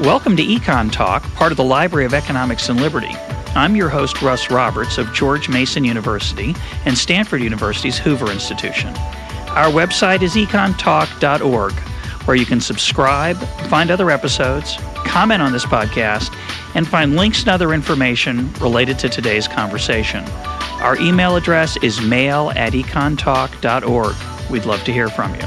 Welcome to EconTalk, part of the Library of Economics and Liberty. I'm your host, Russ Roberts of George Mason University and Stanford University's Hoover Institution. Our website is econtalk.org, where you can subscribe, find other episodes, comment on this podcast, and find links and other information related to today's conversation. Our email address is mail@econtalk.org. We'd love to hear from you.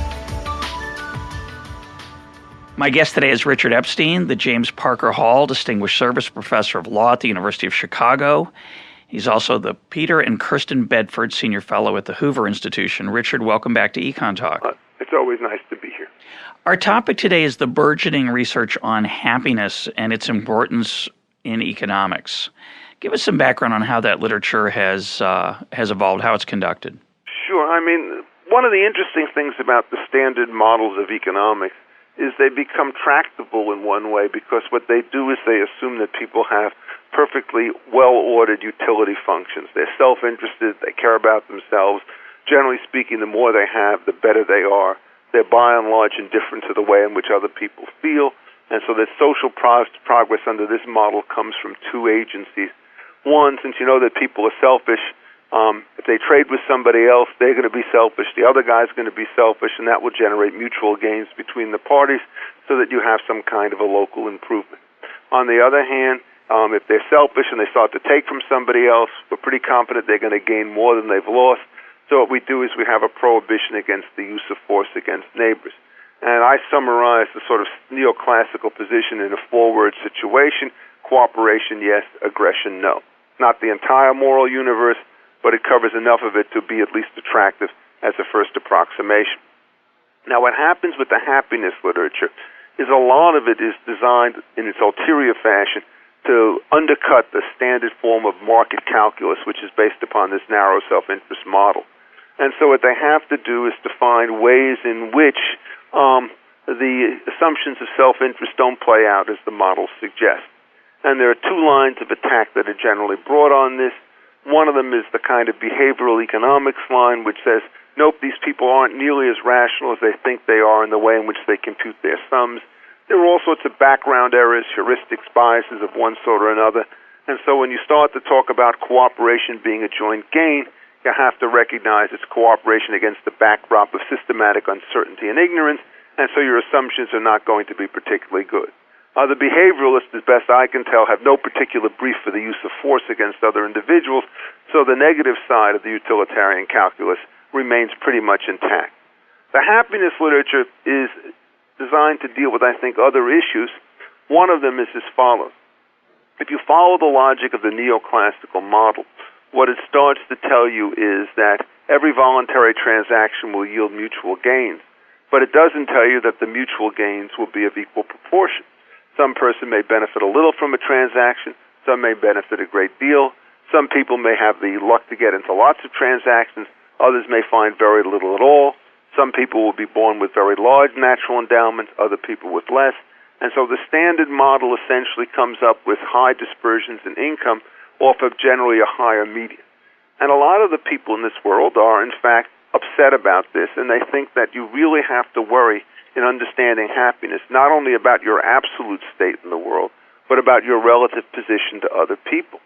My guest today is Richard Epstein, the James Parker Hall Distinguished Service Professor of Law at the University of Chicago. He's also the Peter and Kirsten Bedford Senior Fellow at the Hoover Institution. Richard, welcome back to EconTalk. It's always nice to be here. Our topic today is the burgeoning research on happiness and its importance in economics. Give us some background on how that literature has evolved, how it's conducted. Sure. I mean, one of the interesting things about the standard models of economics is they become tractable in one way, because what they do is they assume that people have perfectly well-ordered utility functions. They're self-interested, they care about themselves. Generally speaking, the more they have, the better they are. They're by and large indifferent to the way in which other people feel, and so that social progress under this model comes from two agencies. One, since you know that people are selfish, if they trade with somebody else, they're going to be selfish. The other guy's going to be selfish, and that will generate mutual gains between the parties so that you have some kind of a local improvement. On the other hand, if they're selfish and they start to take from somebody else, we're pretty confident they're going to gain more than they've lost. So what we do is we have a prohibition against the use of force against neighbors. And I summarize the sort of neoclassical position in a four-word situation: cooperation, yes; aggression, no. Not the entire moral universe, but it covers enough of it to be at least attractive as a first approximation. Now, what happens with the happiness literature is a lot of it is designed in its ulterior fashion to undercut the standard form of market calculus, which is based upon this narrow self-interest model. And so what they have to do is to find ways in which the assumptions of self-interest don't play out as the model suggests. And there are two lines of attack that are generally brought on this. One of them is the kind of behavioral economics line, which says, nope, these people aren't nearly as rational as they think they are in the way in which they compute their sums. There are all sorts of background errors, heuristics, biases of one sort or another. And so when you start to talk about cooperation being a joint gain, you have to recognize it's cooperation against the backdrop of systematic uncertainty and ignorance, and so your assumptions are not going to be particularly good. The behavioralists, as best I can tell, have no particular brief for the use of force against other individuals, so the negative side of the utilitarian calculus remains pretty much intact. The happiness literature is designed to deal with, I think, other issues. One of them is as follows. If you follow the logic of the neoclassical model, what it starts to tell you is that every voluntary transaction will yield mutual gains, but it doesn't tell you that the mutual gains will be of equal proportion. Some person may benefit a little from a transaction, some may benefit a great deal, some people may have the luck to get into lots of transactions, others may find very little at all, some people will be born with very large natural endowments, other people with less, and so the standard model essentially comes up with high dispersions in income off of generally a higher median. And a lot of the people in this world are, in fact, upset about this, and they think that you really have to worry in understanding happiness, not only about your absolute state in the world, but about your relative position to other people.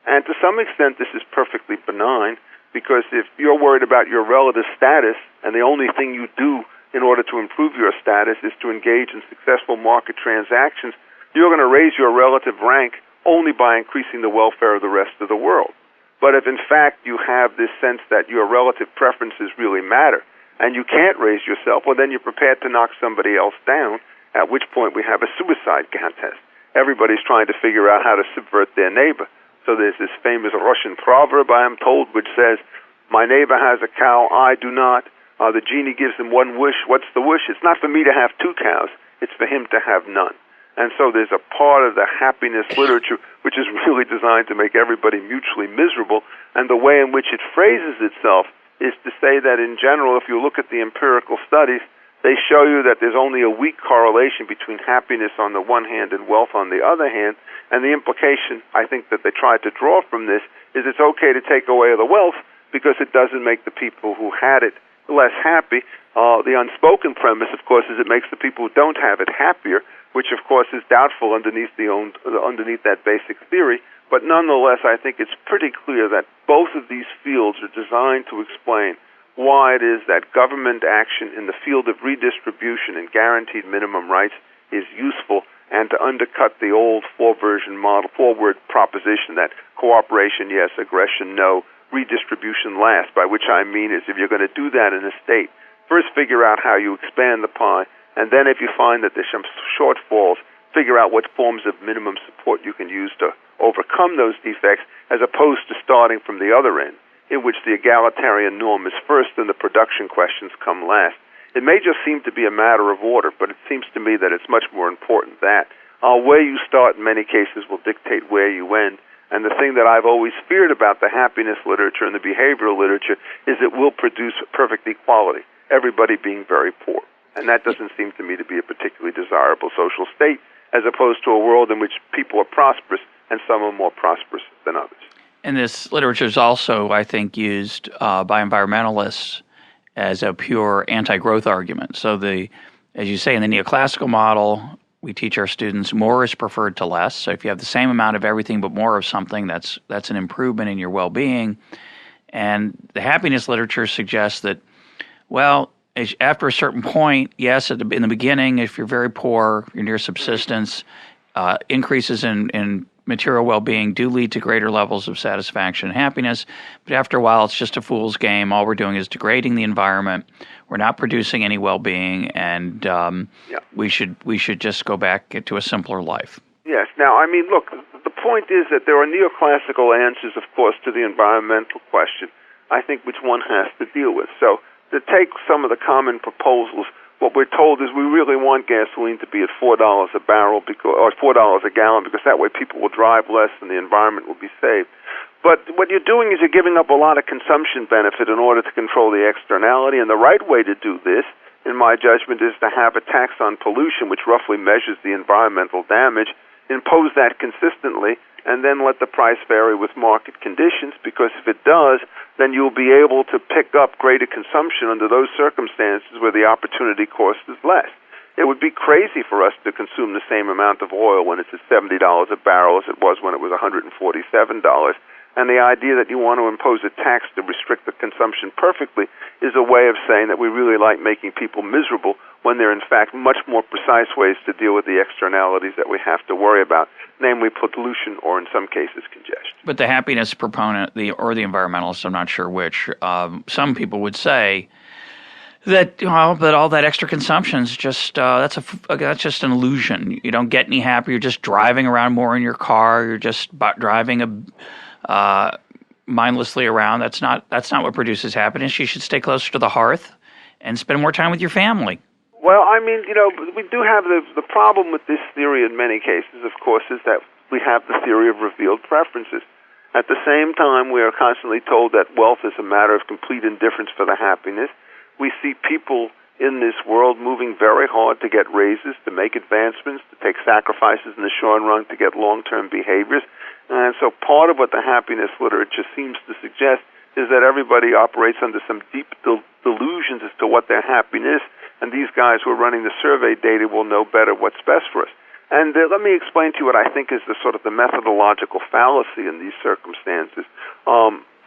And to some extent, this is perfectly benign, because if you're worried about your relative status, and the only thing you do in order to improve your status is to engage in successful market transactions, you're going to raise your relative rank only by increasing the welfare of the rest of the world. But if, in fact, you have this sense that your relative preferences really matter, and you can't raise yourself, well, then you're prepared to knock somebody else down, at which point we have a suicide contest. Everybody's trying to figure out how to subvert their neighbor. So there's this famous Russian proverb, I am told, which says, my neighbor has a cow, I do not. The genie gives him one wish. What's the wish? It's not for me to have two cows. It's for him to have none. And so there's a part of the happiness literature which is really designed to make everybody mutually miserable, and the way in which it phrases itself is to say that in general, if you look at the empirical studies, they show you that there's only a weak correlation between happiness on the one hand and wealth on the other hand, and the implication, I think, that they tried to draw from this is it's okay to take away the wealth because it doesn't make the people who had it less happy. The unspoken premise, of course, is it makes the people who don't have it happier, which of course is doubtful underneath that basic theory. But nonetheless, I think it's pretty clear that both of these fields are designed to explain why it is that government action in the field of redistribution and guaranteed minimum rights is useful, and to undercut the old four-word proposition that cooperation, yes, aggression, no, redistribution last, by which I mean is if you're going to do that in a state, first figure out how you expand the pie, and then if you find that there's some shortfalls, figure out what forms of minimum support you can use to overcome those defects, as opposed to starting from the other end, in which the egalitarian norm is first and the production questions come last. It may just seem to be a matter of order, but it seems to me that it's much more important that where you start in many cases will dictate where you end. And the thing that I've always feared about the happiness literature and the behavioral literature is it will produce perfect equality, everybody being very poor. And that doesn't seem to me to be a particularly desirable social state, as opposed to a world in which people are prosperous and some are more prosperous than others. And this literature is also, I think, used by environmentalists as a pure anti-growth argument. So as you say, in the neoclassical model, we teach our students more is preferred to less. So if you have the same amount of everything but more of something, that's an improvement in your well-being. And the happiness literature suggests that, well, after a certain point, yes, in the beginning, if you're very poor, you're near subsistence, increases in material well-being do lead to greater levels of satisfaction and happiness. But after a while, it's just a fool's game. All we're doing is degrading the environment. We're not producing any well-being, and we should just go back to a simpler life. Yes. Now, I mean, look, the point is that there are neoclassical answers, of course, to the environmental question, I think, which one has to deal with. So to take some of the common proposals, what we're told is we really want gasoline to be at $4 a barrel or $4 a gallon, because that way people will drive less and the environment will be saved. But what you're doing is you're giving up a lot of consumption benefit in order to control the externality, and the right way to do this, in my judgment, is to have a tax on pollution, which roughly measures the environmental damage, impose that consistently, and then let the price vary with market conditions, because if it does, then you'll be able to pick up greater consumption under those circumstances where the opportunity cost is less. It would be crazy for us to consume the same amount of oil when it's at $70 a barrel as it was when it was $147. And the idea that you want to impose a tax to restrict the consumption perfectly is a way of saying that we really like making people miserable, when there are in fact much more precise ways to deal with the externalities that we have to worry about, namely pollution or in some cases congestion. But the happiness proponent, or the environmentalist, I'm not sure which, some people would say that that all that extra consumption is just that's just an illusion. You don't get any happier. You're just driving around more in your car. You're just driving mindlessly around. That's not what produces happiness. You should stay closer to the hearth and spend more time with your family. Well, I mean, we do have the problem with this theory in many cases, of course, is that we have the theory of revealed preferences. At the same time, we are constantly told that wealth is a matter of complete indifference for the happiness. We see people in this world moving very hard to get raises, to make advancements, to take sacrifices in the short run to get long-term behaviors. And so part of what the happiness literature seems to suggest is that everybody operates under some deep delusions as to what their happiness is, and these guys who are running the survey data will know better what's best for us. And let me explain to you what I think is the sort of the methodological fallacy in these circumstances.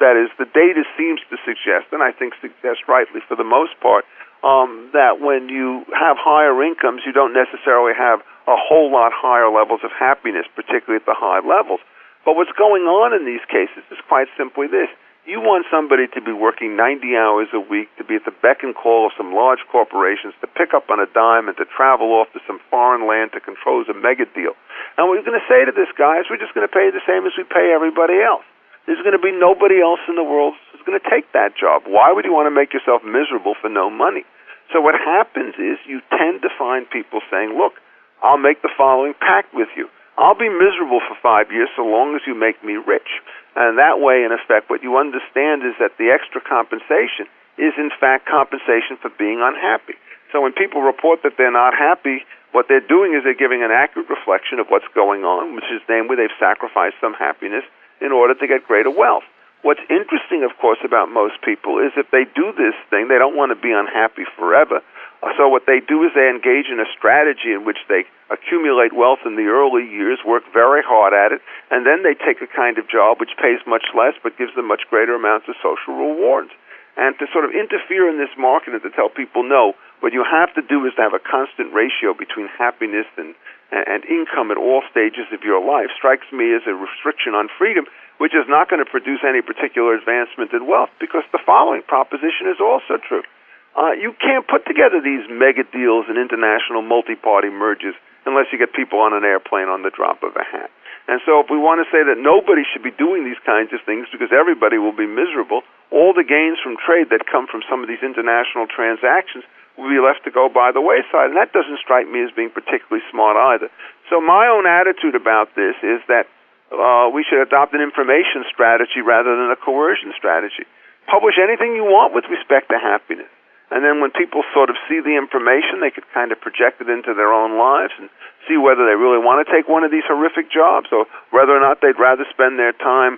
That is, the data seems to suggest, and I think suggests rightly for the most part, that when you have higher incomes, you don't necessarily have a whole lot higher levels of happiness, particularly at the high levels. But what's going on in these cases is quite simply this. You want somebody to be working 90 hours a week, to be at the beck and call of some large corporations, to pick up on a dime and to travel off to some foreign land to control a mega deal. And what you're going to say to this guy is, we're just going to pay you the same as we pay everybody else. There's going to be nobody else in the world who's going to take that job. Why would you want to make yourself miserable for no money? So what happens is you tend to find people saying, look, I'll make the following pact with you. I'll be miserable for 5 years so long as you make me rich. And that way, in effect, what you understand is that the extra compensation is, in fact, compensation for being unhappy. So when people report that they're not happy, what they're doing is they're giving an accurate reflection of what's going on, which is namely they've sacrificed some happiness in order to get greater wealth. What's interesting, of course, about most people is if they do this thing, they don't want to be unhappy forever. So what they do is they engage in a strategy in which they accumulate wealth in the early years, work very hard at it, and then they take a kind of job which pays much less but gives them much greater amounts of social rewards. And to sort of interfere in this market and to tell people, no, what you have to do is to have a constant ratio between happiness and income at all stages of your life strikes me as a restriction on freedom, which is not going to produce any particular advancement in wealth, because the following proposition is also true. You can't put together these mega deals and international multi-party mergers unless you get people on an airplane on the drop of a hat. And so if we want to say that nobody should be doing these kinds of things because everybody will be miserable, all the gains from trade that come from some of these international transactions will be left to go by the wayside. And that doesn't strike me as being particularly smart either. So my own attitude about this is that we should adopt an information strategy rather than a coercion strategy. Publish anything you want with respect to happiness. And then when people sort of see the information, they could kind of project it into their own lives and see whether they really want to take one of these horrific jobs or whether or not they'd rather spend their time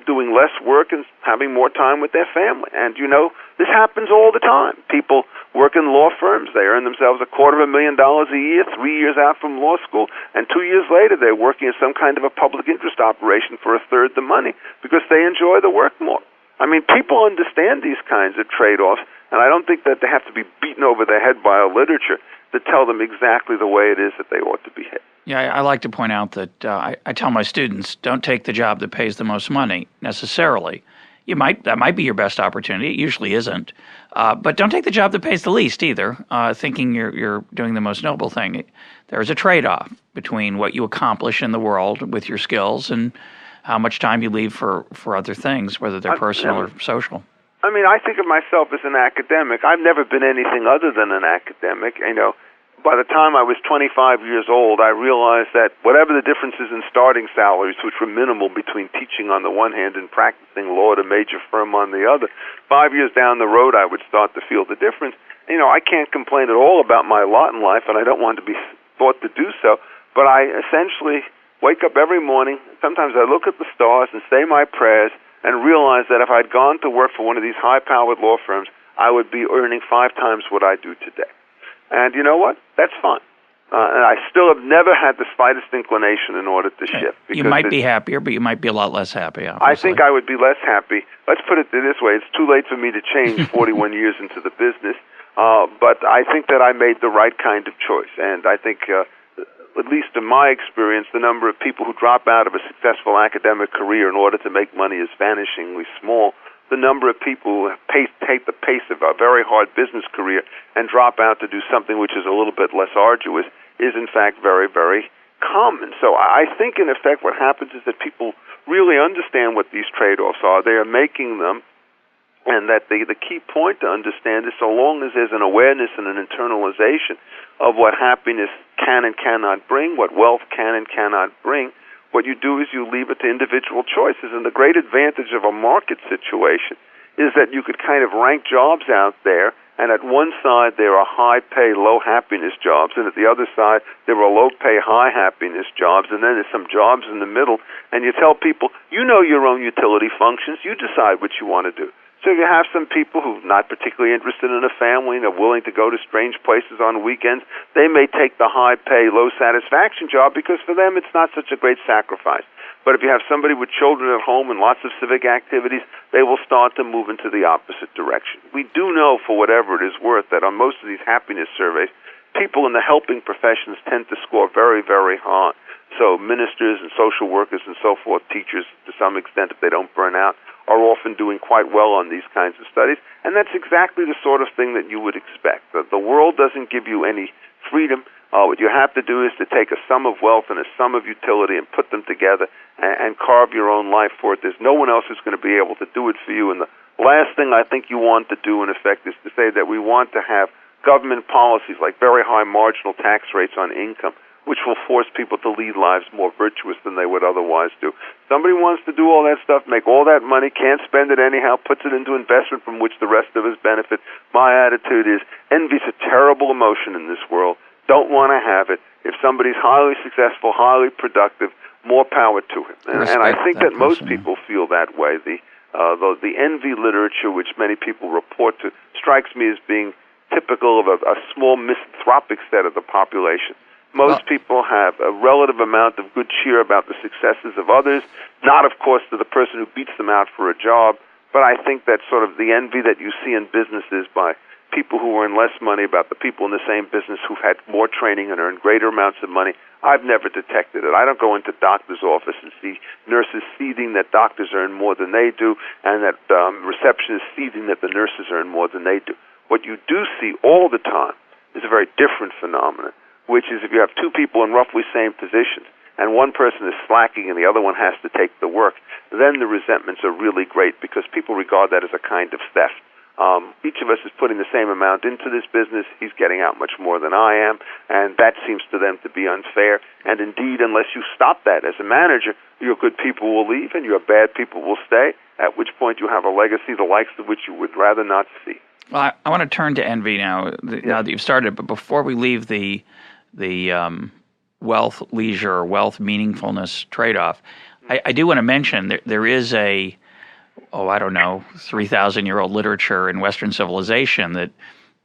doing less work and having more time with their family. And, you know, this happens all the time. People work in law firms. They earn themselves $250,000 a year, 3 years out from law school, and 2 years later they're working in some kind of a public interest operation for a third the money because they enjoy the work more. I mean, people understand these kinds of trade-offs, and I don't think that they have to be beaten over the head by a literature to tell them exactly the way it is that they ought to behave. Yeah, I like to point out that I tell my students, don't take the job that pays the most money necessarily. That might be your best opportunity. It usually isn't. But don't take the job that pays the least either, thinking you're doing the most noble thing. There's a trade-off between what you accomplish in the world with your skills and how much time you leave for other things, whether they're personal or social. I mean, I think of myself as an academic. I've never been anything other than an academic. You know, by the time I was 25 years old, I realized that whatever the differences in starting salaries, which were minimal between teaching on the one hand and practicing law at a major firm on the other, 5 years down the road I would start to feel the difference. You know, I can't complain at all about my lot in life, and I don't want to be thought to do so, but I essentially wake up every morning. Sometimes I look at the stars and say my prayers and realize that if I'd gone to work for one of these high-powered law firms, I would be earning 5 times what I do today. And you know what? That's fine. And I still have never had the slightest inclination in order to shift. You might be happier, but you might be a lot less happy, obviously. I think I would be less happy. Let's put it this way. It's too late for me to change 41 years into the business. But I think that I made the right kind of choice. And I think, at least in my experience, the number of people who drop out of a successful academic career in order to make money is vanishingly small. The number of people who take the pace of a very hard business career and drop out to do something which is a little bit less arduous is, in fact, very, very common. So I think, in effect, what happens is that people really understand what these trade-offs are. They are making them, and that the key point to understand is so long as there's an awareness and an internalization of what happiness can and cannot bring, what wealth can and cannot bring, what you do is you leave it to individual choices. And the great advantage of a market situation is that you could kind of rank jobs out there, and at one side there are high-pay, low-happiness jobs, and at the other side there are low-pay, high-happiness jobs, and then there's some jobs in the middle, and you tell people, you know your own utility functions, you decide what you want to do. So you have some people who are not particularly interested in a family and are willing to go to strange places on weekends. They may take the high-pay, low-satisfaction job because for them it's not such a great sacrifice. But if you have somebody with children at home and lots of civic activities, they will start to move into the opposite direction. We do know, for whatever it is worth, that on most of these happiness surveys, people in the helping professions tend to score very, very high. So ministers and social workers and so forth, teachers to some extent, if they don't burn out, are often doing quite well on these kinds of studies. And that's exactly the sort of thing that you would expect. The world doesn't give you any freedom. What you have to do is to take a sum of wealth and a sum of utility and put them together and carve your own life for it. There's no one else who's going to be able to do it for you. And the last thing I think you want to do, in effect, is to say that we want to have government policies like very high marginal tax rates on income, which will force people to lead lives more virtuous than they would otherwise do. Somebody wants to do all that stuff, make all that money, can't spend it anyhow, puts it into investment from which the rest of us benefit. My attitude is envy's a terrible emotion in this world. Don't want to have it. If somebody's highly successful, highly productive, more power to him. And I think that most people feel that way. The envy literature, which many people report to, strikes me as being typical of a small misanthropic set of the population. Most people have a relative amount of good cheer about the successes of others, not, of course, to the person who beats them out for a job, but I think that sort of the envy that you see in businesses by people who earn less money about the people in the same business who've had more training and earn greater amounts of money, I've never detected it. I don't go into doctor's office and see nurses seething that doctors earn more than they do and that receptionists seething that the nurses earn more than they do. What you do see all the time is a very different phenomenon, which is if you have two people in roughly same positions and one person is slacking and the other one has to take the work, then the resentments are really great because people regard that as a kind of theft. Each of us is putting the same amount into this business. He's getting out much more than I am, and that seems to them to be unfair. And indeed, unless you stop that as a manager, your good people will leave and your bad people will stay, at which point you have a legacy the likes of which you would rather not see. Well, I want to turn to envy now that you've started, but before we leave the wealth, leisure, or wealth meaningfulness trade-off, I do want to mention there is a 3,000-year-old literature in Western civilization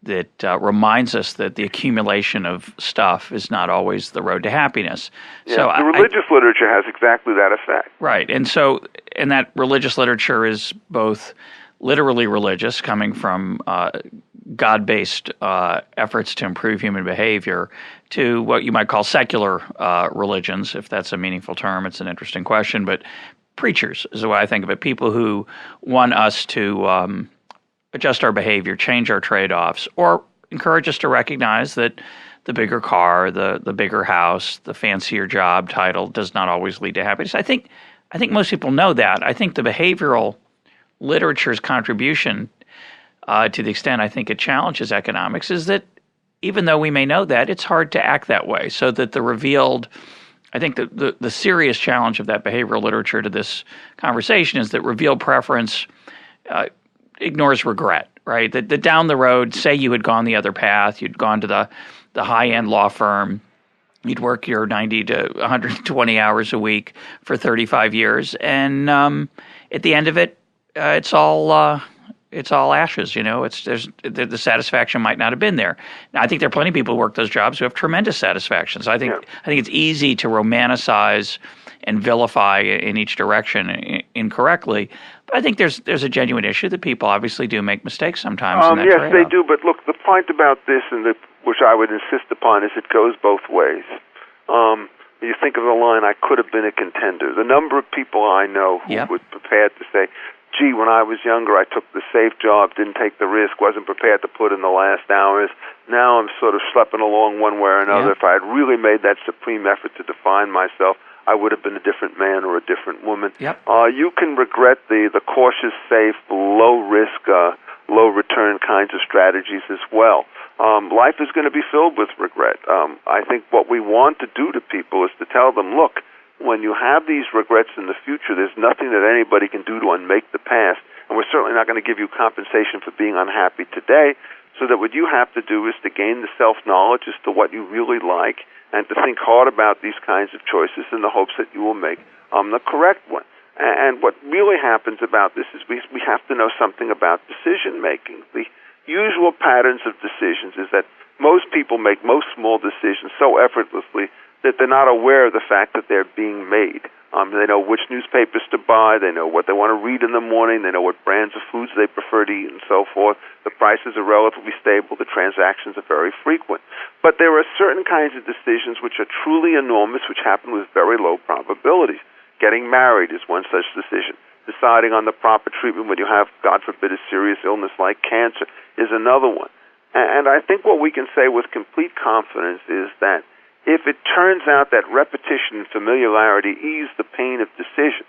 that reminds us that the accumulation of stuff is not always the road to happiness. Yeah, so the religious literature has exactly that effect. Right, and that religious literature is both literally religious, coming from God-based efforts to improve human behavior, to what you might call secular religions, if that's a meaningful term. It's an interesting question, but preachers is the way I think of it, people who want us to adjust our behavior, change our trade-offs, or encourage us to recognize that the bigger car, the bigger house, the fancier job title does not always lead to happiness. I think most people know that. I think the behavioral literature's contribution, to the extent I think it challenges economics, is that even though we may know that, it's hard to act that way, so that I think the serious challenge of that behavioral literature to this conversation is that revealed preference ignores regret, right? That down the road, say you had gone the other path, you'd gone to the high-end law firm, you'd work your 90 to 120 hours a week for 35 years, and at the end of it, it's all ashes. The satisfaction might not have been there. Now, I think there are plenty of people who work those jobs who have tremendous satisfaction. So I think it's easy to romanticize and vilify in each direction incorrectly. But I think there's a genuine issue that people obviously do make mistakes sometimes. In that yes, trade-off. they do. But look, the point about this, which I would insist upon, is it goes both ways. You think of the line, "I could have been a contender." The number of people I know who were prepared to say, "Gee, when I was younger, I took the safe job, didn't take the risk, wasn't prepared to put in the last hours. Now I'm sort of schlepping along one way or another. If I had really made that supreme effort to define myself, I would have been a different man or a different woman." You can regret the cautious, safe, low-risk, low-return kinds of strategies as well. Life is going to be filled with regret. I think what we want to do to people is to tell them, look, when you have these regrets in the future, there's nothing that anybody can do to unmake the past, and we're certainly not going to give you compensation for being unhappy today, so that what you have to do is to gain the self-knowledge as to what you really like and to think hard about these kinds of choices in the hopes that you will make the correct one. And what really happens about this is we have to know something about decision-making. The usual patterns of decisions is that most people make most small decisions so effortlessly that they're not aware of the fact that they're being made. They know which newspapers to buy, they know what they want to read in the morning, they know what brands of foods they prefer to eat, and so forth. The prices are relatively stable, the transactions are very frequent. But there are certain kinds of decisions which are truly enormous, which happen with very low probabilities. Getting married is one such decision. Deciding on the proper treatment when you have, God forbid, a serious illness like cancer is another one. And I think what we can say with complete confidence is that if it turns out that repetition and familiarity ease the pain of decision,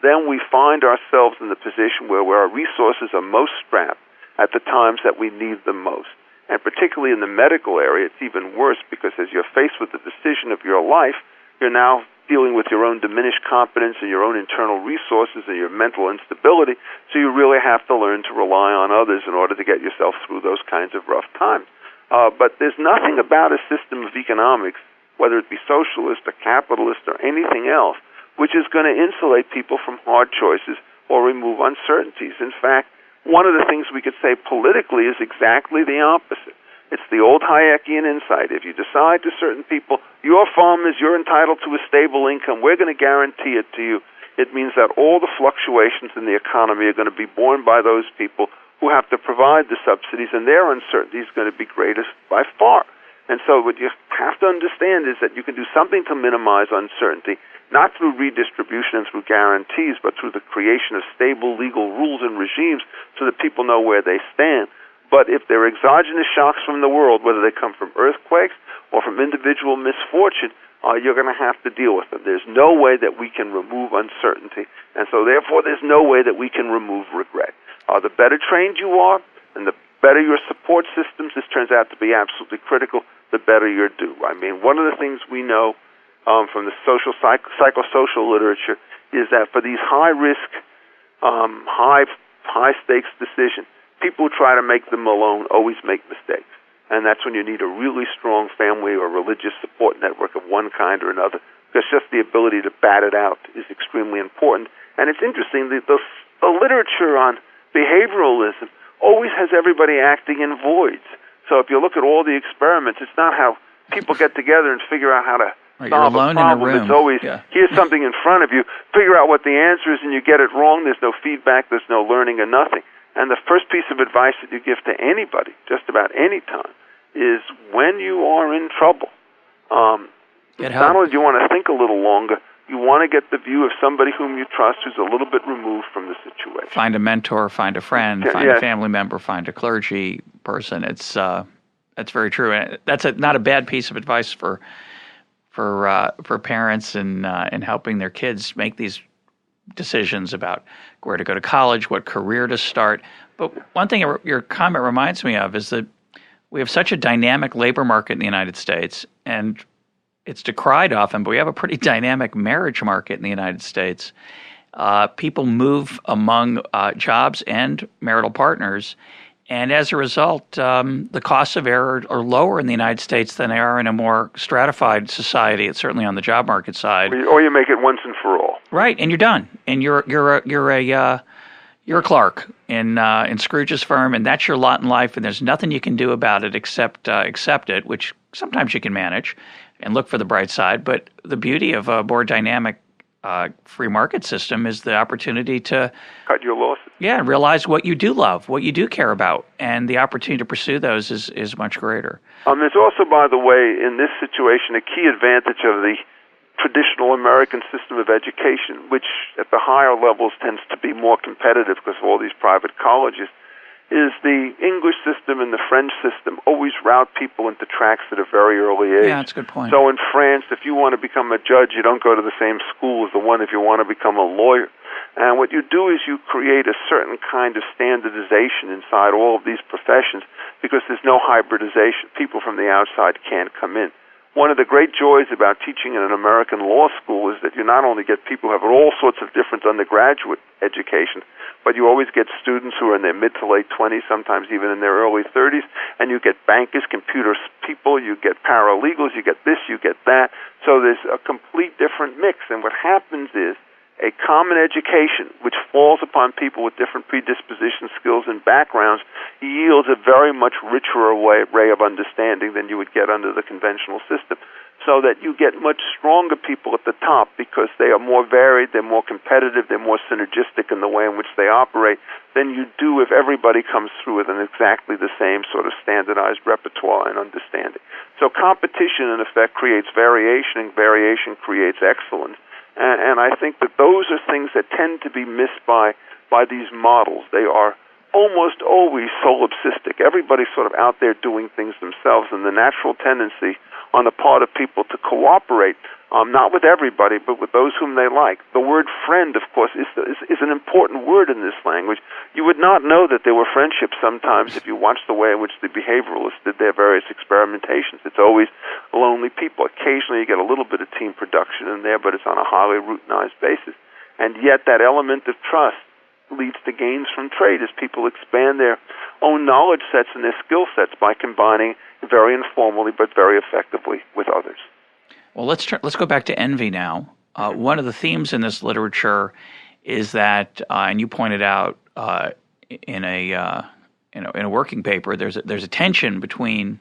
then we find ourselves in the position where our resources are most strapped at the times that we need them most. And particularly in the medical area, it's even worse because as you're faced with the decision of your life, you're now dealing with your own diminished confidence and your own internal resources and your mental instability, so you really have to learn to rely on others in order to get yourself through those kinds of rough times. But there's nothing about a system of economics, whether it be socialist or capitalist or anything else, which is going to insulate people from hard choices or remove uncertainties. In fact, one of the things we could say politically is exactly the opposite. It's the old Hayekian insight. If you decide to certain people, your farmers, you're entitled to a stable income, we're going to guarantee it to you. It means that all the fluctuations in the economy are going to be borne by those people who have to provide the subsidies, and their uncertainty is going to be greatest by far. And so what you have to understand is that you can do something to minimize uncertainty, not through redistribution and through guarantees, but through the creation of stable legal rules and regimes so that people know where they stand. But if there are exogenous shocks from the world, whether they come from earthquakes or from individual misfortune, you're going to have to deal with them. There's no way that we can remove uncertainty, and so therefore there's no way that we can remove regret. The better trained you are, and the better your support systems, this turns out to be absolutely critical, the better you're due. I mean, one of the things we know from the psychosocial literature is that for these high-risk, high-stakes decisions, people who try to make them alone always make mistakes. And that's when you need a really strong family or religious support network of one kind or another, because just the ability to bat it out is extremely important. And it's interesting, the literature on behavioralism always has everybody acting in voids. So if you look at all the experiments, it's not how people get together and figure out how to solve a problem. In a room. It's always, here's something in front of you, figure out what the answer is, and you get it wrong. There's no feedback, there's no learning or nothing. And the first piece of advice that you give to anybody, just about any time, is when you are in trouble, not only do you want to think a little longer, you want to get the view of somebody whom you trust who's a little bit removed from the situation. Find a mentor, find a friend, find a family member, find a clergy person. That's very true. And that's not a bad piece of advice for parents in helping their kids make these decisions about where to go to college, what career to start. But one thing your comment reminds me of is that we have such a dynamic labor market in the United States, and it's decried often, but we have a pretty dynamic marriage market in the United States. People move among jobs and marital partners, and as a result, the costs of error are lower in the United States than they are in a more stratified society. It's certainly on the job market side. Or you make it once and for all. Right, and you're done, and you're a clerk in Scrooge's firm, and that's your lot in life, and there's nothing you can do about it except accept it, which sometimes you can manage and look for the bright side. But the beauty of a more dynamic free market system is the opportunity to cut your losses. Yeah, and realize what you do love, what you do care about, and the opportunity to pursue those is much greater. There's also, by the way, in this situation, a key advantage of the traditional American system of education, which at the higher levels tends to be more competitive because of all these private colleges, is the English system and the French system always route people into tracks at a very early age. Yeah, that's a good point. So in France, if you want to become a judge, you don't go to the same school as the one if you want to become a lawyer. And what you do is you create a certain kind of standardization inside all of these professions because there's no hybridization. People from the outside can't come in. One of the great joys about teaching in an American law school is that you not only get people who have all sorts of different undergraduate education, but you always get students who are in their mid to late 20s, sometimes even in their early 30s, and you get bankers, computer people, you get paralegals, you get this, you get that. So there's a complete different mix, and what happens is a common education, which falls upon people with different predispositions, skills, and backgrounds, yields a very much richer array of understanding than you would get under the conventional system, so that you get much stronger people at the top because they are more varied, they're more competitive, they're more synergistic in the way in which they operate than you do if everybody comes through with an exactly the same sort of standardized repertoire and understanding. So competition, in effect, creates variation, and variation creates excellence. And I think that those are things that tend to be missed by these models. They are almost always solipsistic. Everybody's sort of out there doing things themselves, and the natural tendency on the part of people to cooperate, not with everybody, but with those whom they like. The word friend, of course, is an important word in this language. You would not know that there were friendships sometimes if you watched the way in which the behavioralists did their various experimentations. It's always lonely people. Occasionally you get a little bit of team production in there, but it's on a highly routinized basis. And yet that element of trust leads to gains from trade as people expand their own knowledge sets and their skill sets by combining very informally but very effectively with others. Well, let's go back to envy now. One of the themes in this literature is that, and you pointed out in in a working paper, there's a tension between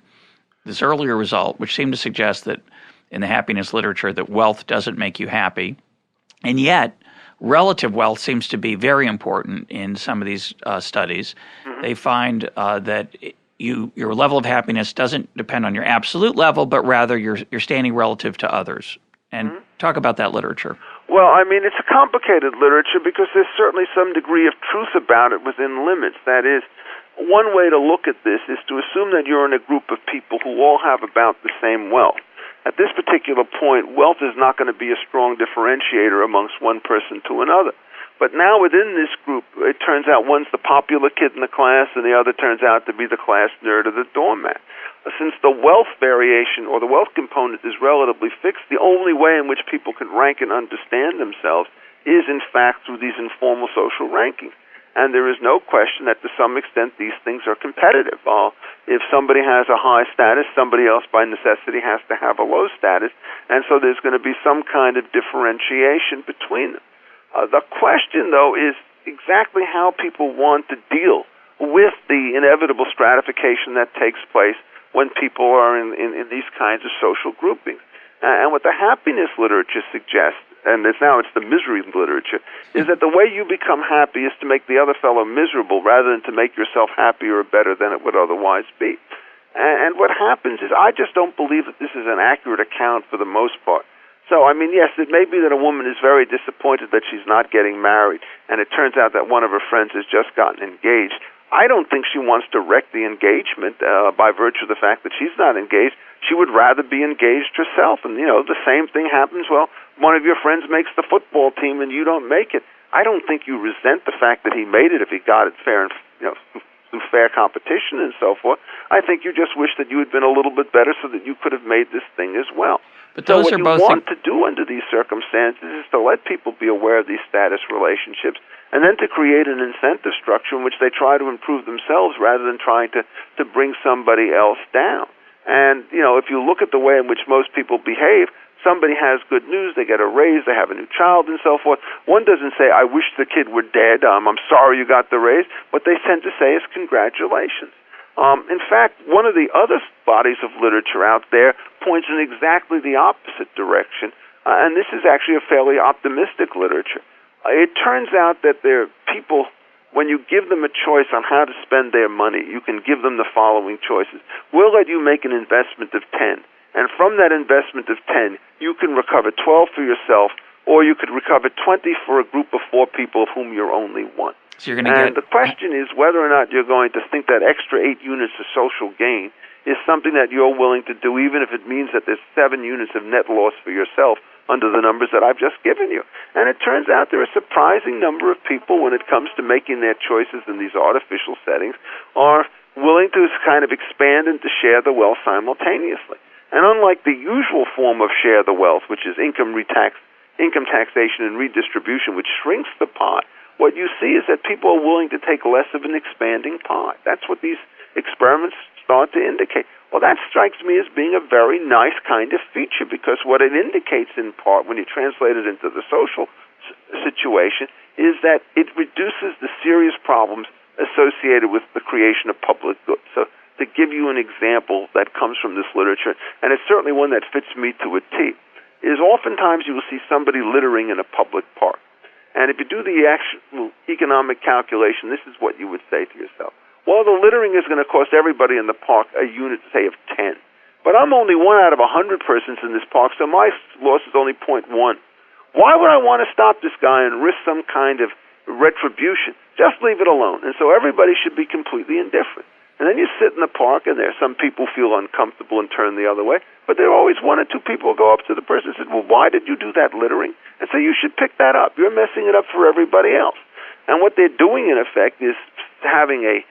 this earlier result, which seemed to suggest that in the happiness literature that wealth doesn't make you happy, and yet relative wealth seems to be very important in some of these studies. Mm-hmm. They find that your level of happiness doesn't depend on your absolute level, but rather your standing relative to others. And talk about that literature. Well, I mean, it's a complicated literature because there's certainly some degree of truth about it within limits. That is, one way to look at this is to assume that you're in a group of people who all have about the same wealth. At this particular point, wealth is not going to be a strong differentiator amongst one person to another. But now within this group, it turns out one's the popular kid in the class and the other turns out to be the class nerd or the doormat. Since the wealth variation or the wealth component is relatively fixed, the only way in which people can rank and understand themselves is, in fact, through these informal social rankings. And there is no question that to some extent these things are competitive. If somebody has a high status, somebody else by necessity has to have a low status, and so there's going to be some kind of differentiation between them. The question, though, is exactly how people want to deal with the inevitable stratification that takes place when people are in these kinds of social groupings. And what the happiness literature suggests, and it's the misery literature, is that the way you become happy is to make the other fellow miserable rather than to make yourself happier or better than it would otherwise be. And what happens is I just don't believe that this is an accurate account for the most part. So, I mean, yes, it may be that a woman is very disappointed that she's not getting married, and it turns out that one of her friends has just gotten engaged. I don't think she wants to wreck the engagement by virtue of the fact that she's not engaged. She would rather be engaged herself. And, the same thing happens. Well, one of your friends makes the football team and you don't make it. I don't think you resent the fact that he made it if he got it fair and, through fair competition and so forth. I think you just wish that you had been a little bit better so that you could have made this thing as well. But those so what you want to do under these circumstances is to let people be aware of these status relationships and then to create an incentive structure in which they try to improve themselves rather than trying to bring somebody else down. And, if you look at the way in which most people behave, somebody has good news, they get a raise, they have a new child and so forth. One doesn't say, I wish the kid were dead, I'm sorry you got the raise. What they tend to say is congratulations. In fact, one of the other bodies of literature out there points in exactly the opposite direction, and this is actually a fairly optimistic literature. It turns out that there are people, when you give them a choice on how to spend their money, you can give them the following choices. We'll let you make an investment of 10, and from that investment of 10, you can recover 12 for yourself, or you could recover 20 for a group of 4 people of whom you're only one. So you're going to the question is whether or not you're going to think that extra 8 units of social gain is something that you're willing to do, even if it means that there's 7 units of net loss for yourself under the numbers that I've just given you. And it turns out there are a surprising number of people, when it comes to making their choices in these artificial settings, are willing to kind of expand and to share the wealth simultaneously. And unlike the usual form of share the wealth, which is income taxation and redistribution, which shrinks the pot, what you see is that people are willing to take less of an expanding pot. That's what these experiments start to indicate. Well, that strikes me as being a very nice kind of feature, because what it indicates in part, when you translate it into the social situation, is that it reduces the serious problems associated with the creation of public goods. So to give you an example that comes from this literature, and it's certainly one that fits me to a T, is oftentimes you will see somebody littering in a public park. And if you do the actual economic calculation, this is what you would say to yourself. Well, the littering is going to cost everybody in the park a unit, say, of 10. But I'm only 1 out of 100 persons in this park, so my loss is only 0.1. Why would I want to stop this guy and risk some kind of retribution? Just leave it alone. And so everybody should be completely indifferent. And then you sit in the park, and there some people feel uncomfortable and turn the other way. But there are always 1 or 2 people who go up to the person and say, well, why did you do that littering? And so you should pick that up. You're messing it up for everybody else. And what they're doing, in effect, is having a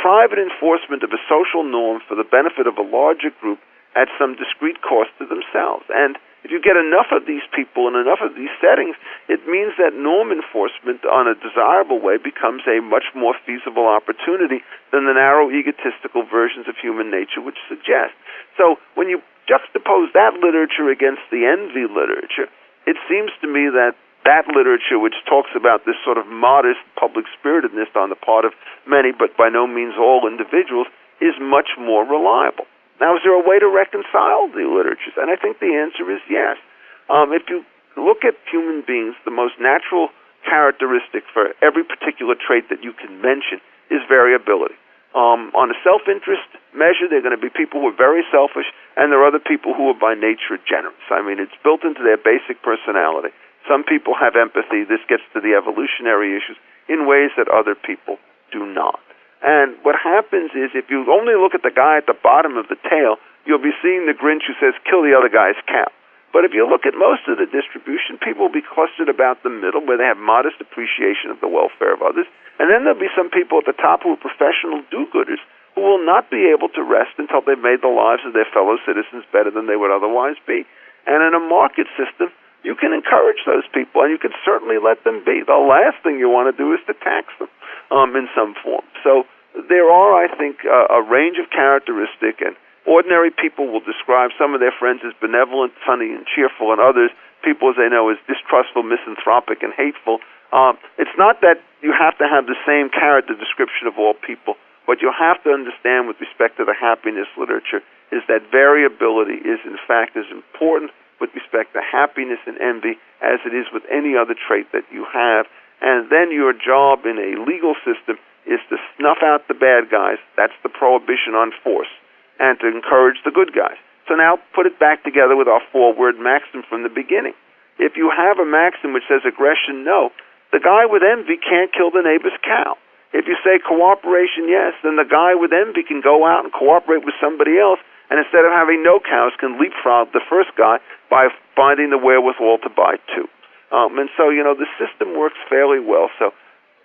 private enforcement of a social norm for the benefit of a larger group at some discrete cost to themselves. And if you get enough of these people in enough of these settings, it means that norm enforcement on a desirable way becomes a much more feasible opportunity than the narrow egotistical versions of human nature which suggest. So when you juxtapose that literature against the envy literature, it seems to me that that literature, which talks about this sort of modest public-spiritedness on the part of many, but by no means all individuals, is much more reliable. Now, is there a way to reconcile the literatures? And I think the answer is yes. If you look at human beings, the most natural characteristic for every particular trait that you can mention is variability. On a self-interest measure, there are going to be people who are very selfish, and there are other people who are by nature generous. I mean, it's built into their basic personality. Some people have empathy. This gets to the evolutionary issues in ways that other people do not. And what happens is if you only look at the guy at the bottom of the tail, you'll be seeing the Grinch who says, kill the other guy's cow. But if you look at most of the distribution, people will be clustered about the middle where they have modest appreciation of the welfare of others. And then there'll be some people at the top who are professional do-gooders who will not be able to rest until they've made the lives of their fellow citizens better than they would otherwise be. And in a market system, you can encourage those people, and you can certainly let them be. The last thing you want to do is to tax them in some form. So there are, I think, a range of characteristics, and ordinary people will describe some of their friends as benevolent, funny, and cheerful, and others, people as they know, as distrustful, misanthropic, and hateful. It's not that you have to have the same character description of all people. What you have to understand with respect to the happiness literature is that variability is, in fact, as important with respect to happiness and envy as it is with any other trait that you have. And then your job in a legal system is to snuff out the bad guys. That's the prohibition on force, and to encourage the good guys. So now put it back together with our four-word maxim from the beginning. If you have a maxim which says aggression, no, the guy with envy can't kill the neighbor's cow. If you say cooperation, yes, then the guy with envy can go out and cooperate with somebody else, and instead of having no cows, can leapfrog the first guy by finding the wherewithal to buy two. And so, the system works fairly well. So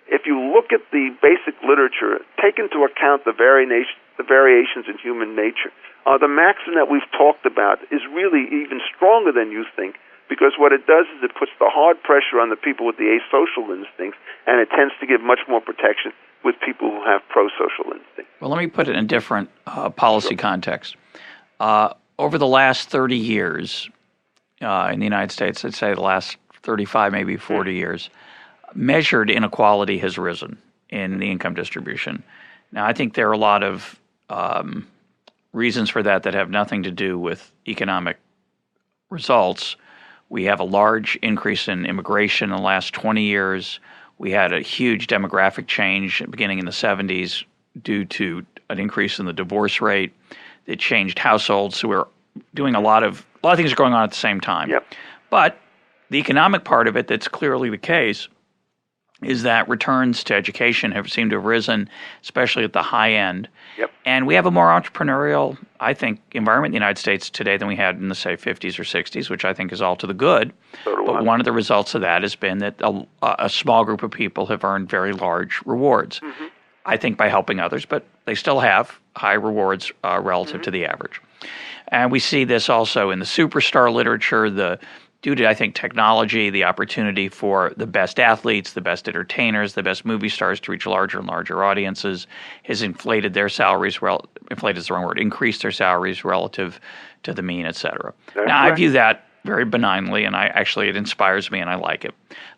if you look at the basic literature, take into account the variations in human nature, the maxim that we've talked about is really even stronger than you think, because what it does is it puts the hard pressure on the people with the asocial instincts, and it tends to give much more protection with people who have pro-social instincts. Well, let me put it in a different policy context. Over the last 30 years in the United States, I'd say the last 35, maybe 40 years, measured inequality has risen in the income distribution. Now, I think there are a lot of reasons for that have nothing to do with economic results. We have a large increase in immigration in the last 20 years. We had a huge demographic change beginning in the 70s due to an increase in the divorce rate. It changed households, so we're doing a lot of things are going on at the same time. Yep. But the economic part of it that's clearly the case is that returns to education have seemed to have risen, especially at the high end. Yep. And we have a more entrepreneurial, I think, environment in the United States today than we had in the, say, 50s or 60s, which I think is all to the good. But one of the results of that has been that a small group of people have earned very large rewards. Mm-hmm. I think by helping others, but they still have high rewards relative to the average. And we see this also in the superstar literature, due to, I think, technology, the opportunity for the best athletes, the best entertainers, the best movie stars to reach larger and larger audiences has inflated their salaries, inflated is the wrong word, increased their salaries relative to the mean, et cetera. Now, I view that very benignly, and it inspires me and I like it.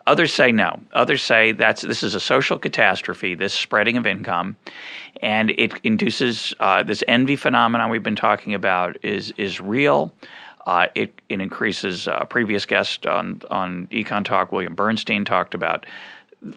Others say no. Others say this is a social catastrophe, this spreading of income, and it induces this envy phenomenon we've been talking about is real. It increases. A previous guest on EconTalk, William Bernstein, talked about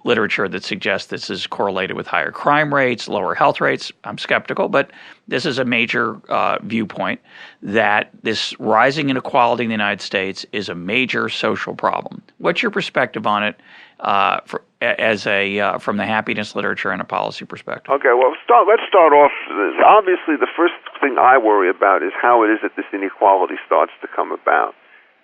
literature that suggests this is correlated with higher crime rates, lower health rates. I'm skeptical, but this is a major viewpoint that this rising inequality in the United States is a major social problem. What's your perspective on it from the happiness literature and a policy perspective? Okay, well, let's start off. Obviously, the first thing I worry about is how it is that this inequality starts to come about.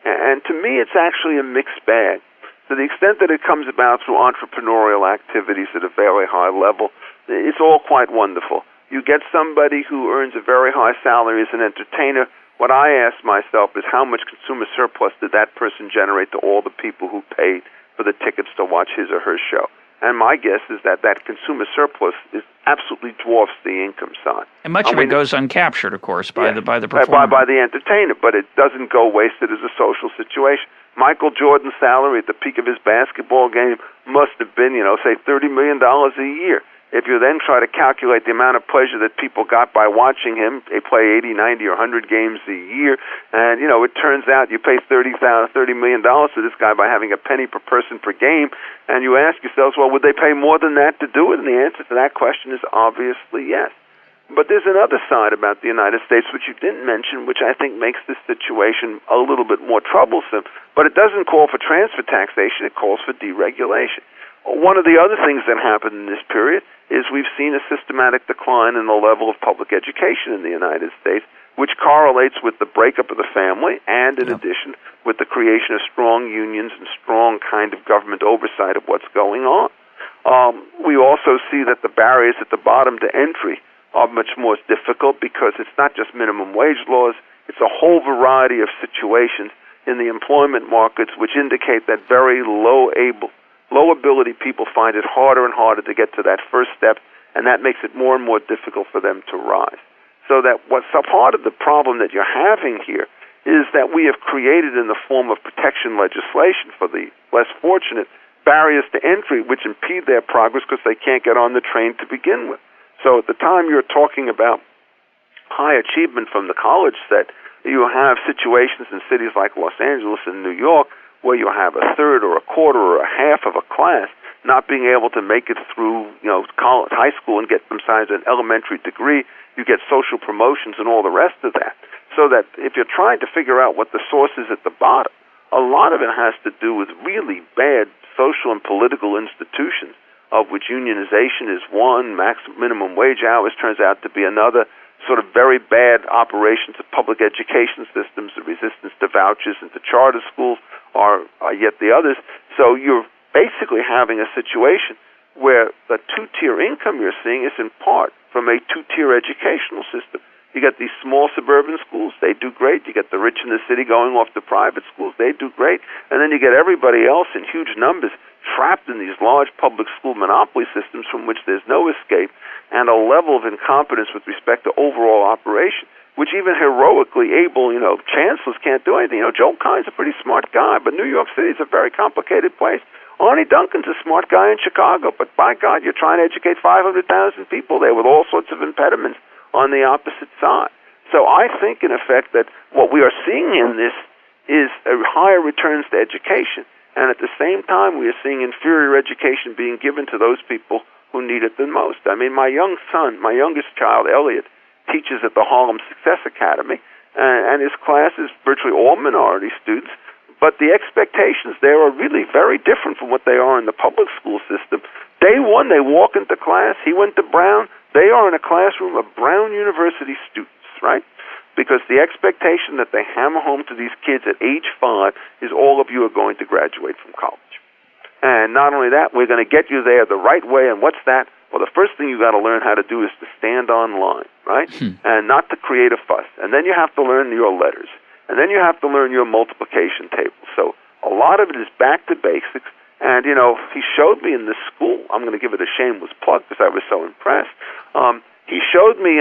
And to me, it's actually a mixed bag. To the extent that it comes about through entrepreneurial activities at a very high level, it's all quite wonderful. You get somebody who earns a very high salary as an entertainer. What I ask myself is how much consumer surplus did that person generate to all the people who paid for the tickets to watch his or her show? And my guess is that consumer surplus absolutely dwarfs the income side. And much of it goes uncaptured, of course, by the performer. By the entertainer, but it doesn't go wasted as a social situation. Michael Jordan's salary at the peak of his basketball game must have been, say $30 million a year. If you then try to calculate the amount of pleasure that people got by watching him, they play 80, 90, or 100 games a year, and, it turns out you pay $30 million to this guy by having a penny per person per game, and you ask yourselves, well, would they pay more than that to do it? And the answer to that question is obviously yes. But there's another side about the United States which you didn't mention, which I think makes this situation a little bit more troublesome. But it doesn't call for transfer taxation, it calls for deregulation. One of the other things that happened in this period is we've seen a systematic decline in the level of public education in the United States, which correlates with the breakup of the family and, in addition, with the creation of strong unions and strong kind of government oversight of what's going on. We also see that the barriers at the bottom to entry are much more difficult because it's not just minimum wage laws, it's a whole variety of situations in the employment markets which indicate that very low ability people find it harder and harder to get to that first step, and that makes it more and more difficult for them to rise. So that what's a part of the problem that you're having here is that we have created in the form of protection legislation for the less fortunate barriers to entry which impede their progress because they can't get on the train to begin with. So at the time you're talking about high achievement from the college set, you have situations in cities like Los Angeles and New York where you have a third or a quarter or a half of a class not being able to make it through, college, high school and get themselves an elementary degree. You get social promotions and all the rest of that. So that if you're trying to figure out what the source is at the bottom, a lot of it has to do with really bad social and political institutions, of which unionization is one, minimum wage hours turns out to be another, sort of very bad operations of public education systems, the resistance to vouchers and to charter schools are yet the others. So you're basically having a situation where the two-tier income you're seeing is in part from a two-tier educational system. You get these small suburban schools, they do great. You get the rich in the city going off to private schools, they do great. And then you get everybody else in huge numbers trapped in these large public school monopoly systems from which there's no escape, and a level of incompetence with respect to overall operation, which even heroically able, chancellors can't do anything. Joe Kine's a pretty smart guy, but New York City is a very complicated place. Arnie Duncan's a smart guy in Chicago, but by God, you're trying to educate 500,000 people there with all sorts of impediments on the opposite side. So I think, in effect, that what we are seeing in this is a higher returns to education, and at the same time we are seeing inferior education being given to those people who need it the most. I mean, my youngest child, Elliot, teaches at the Harlem Success Academy, and his class is virtually all minority students, but the expectations there are really very different from what they are in the public school system. Day one, they walk into class. He went to Brown. They are in a classroom of Brown University students, right? Because the expectation that they hammer home to these kids at age 5 is all of you are going to graduate from college. And not only that, we're going to get you there the right way. And what's that? Well, the first thing you got to learn how to do is to stand on line, right? And not to create a fuss. And then you have to learn your letters. And then you have to learn your multiplication table. So a lot of it is back to basics. And, he showed me in this school, I'm going to give it a shameless plug because I was so impressed. He showed me,